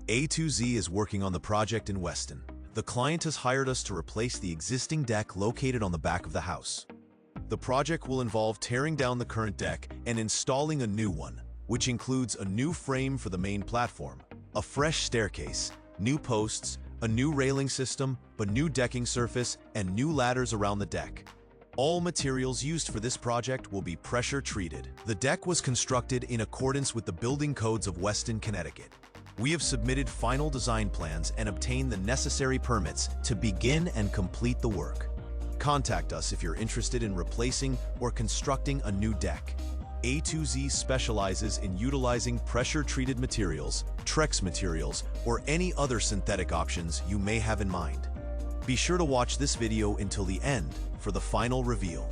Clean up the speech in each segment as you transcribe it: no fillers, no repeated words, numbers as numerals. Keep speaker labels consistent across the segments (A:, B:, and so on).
A: A2Z is working on the project in Weston. The client has hired us to replace the existing deck located on the back of the house. The project will involve tearing down the current deck and installing a new one, which includes a new frame for the main platform, a fresh staircase, new posts, a new railing system, a new decking surface, and new ladders around the deck. All materials used for this project will be pressure treated. The deck was constructed in accordance with the building codes of Weston, Connecticut. We have submitted final design plans and obtained the necessary permits to begin and complete the work. Contact us if you're interested in replacing or constructing a new deck. A2Z specializes in utilizing pressure-treated materials, Trex materials, or any other synthetic options you may have in mind. Be sure to watch this video until the end for the final reveal.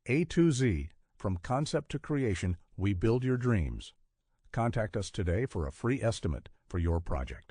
B: A2Z, from concept to creation, we build your dreams. Contact us today for a free estimate for your project.